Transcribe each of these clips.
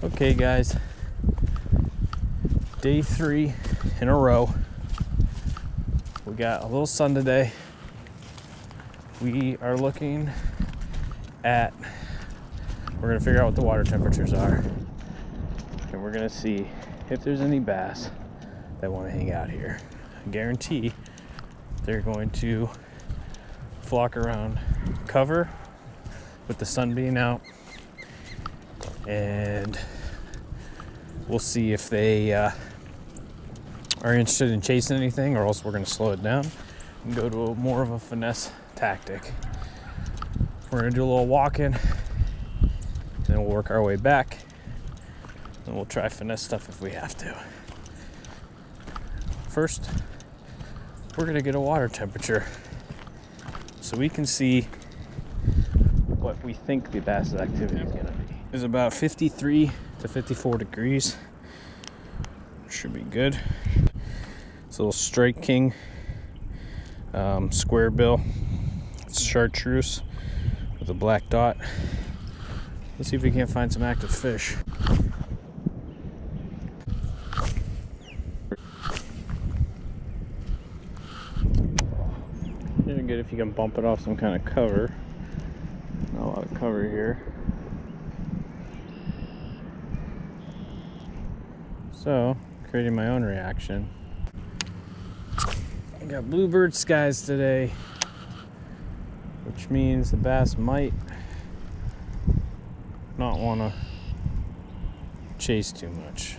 Okay guys, day 3 in a row. We got a little sun today. We are looking at, we're gonna figure out what the water temperatures are, and we're gonna see if there's any bass that want to hang out here. I guarantee they're going to flock around cover with the sun being out, and we'll see if they are interested in chasing anything, or else we're going to slow it down and go to more of a finesse tactic. We're going to do a little walking, and then we'll work our way back, and we'll try finesse stuff if we have to. First, we're going to get a water temperature so we can see what we think the bass activity is going to be. It's about 53 to 54 degrees. Should be good. It's a little Strike King square bill. It's chartreuse with a black dot. Let's see if we can't find some active fish. Really good if you can bump it off some kind of cover. Not a lot of cover here. So, creating my own reaction. I got bluebird skies today, which means the bass might not want to chase too much.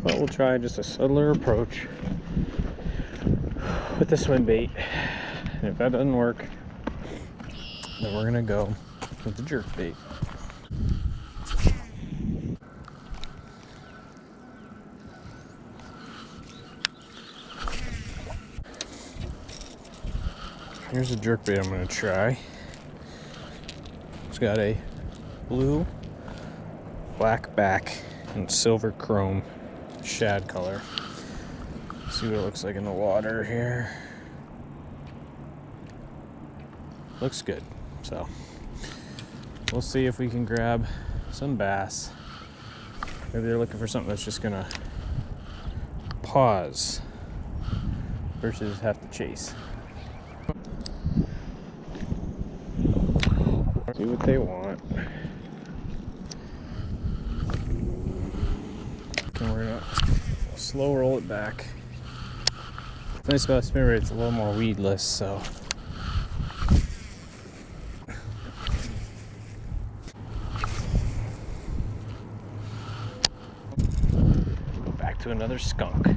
But we'll try just a subtler approach with the swim bait, and if that doesn't work, then we're gonna go with the jerk bait. Here's the jerk bait I'm gonna try. It's got a blue, black back, and silver chrome shad color. See what it looks like in the water here. Looks good. So we'll see if we can grab some bass. Maybe they're looking for something that's just gonna pause versus have to chase. See what they want. And we're gonna slow roll it back. The nice about spin bait, it's a little more weedless, so. Back to another skunk.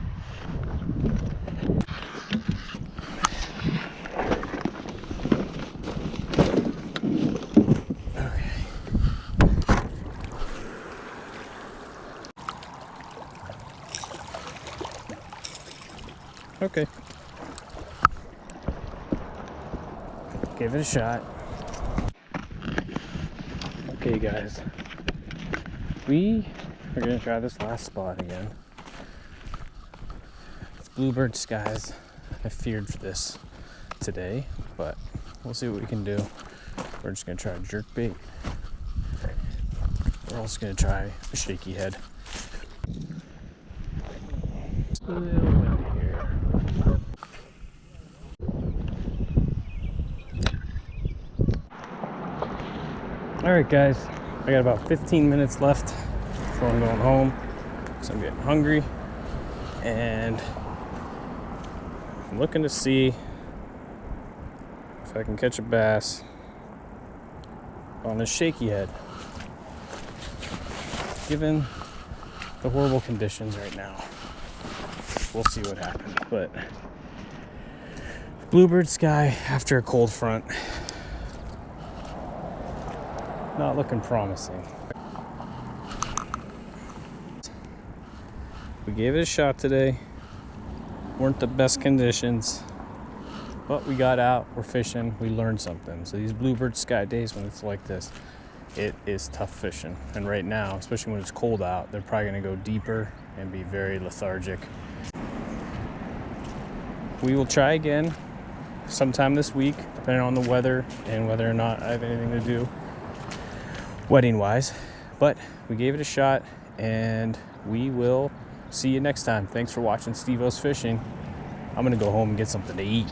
Okay. Give it a shot. Okay guys, we are gonna try this last spot again. It's bluebird skies. I feared for this today, but we'll see what we can do. We're just gonna try a jerk bait. We're also gonna try a shaky head. Just a little bit here. Alright guys, I got about 15 minutes left before I'm going home, because I'm getting hungry, and I'm looking to see if I can catch a bass on a shaky head, given the horrible conditions right now. We'll see what happens, but bluebird sky after a cold front, not looking promising. We gave it a shot today. Weren't the best conditions, but we got out, we're fishing, we learned something. So these bluebird sky days, when it's like this, it is tough fishing. And right now, especially when it's cold out, they're probably gonna go deeper and be very lethargic. we will try again sometime this week, depending on the weather and whether or not I have anything to do wedding wise. But we gave it a shot, and we will see you next time. Thanks for watching Steve-O's Fishing. I'm gonna go home and get something to eat.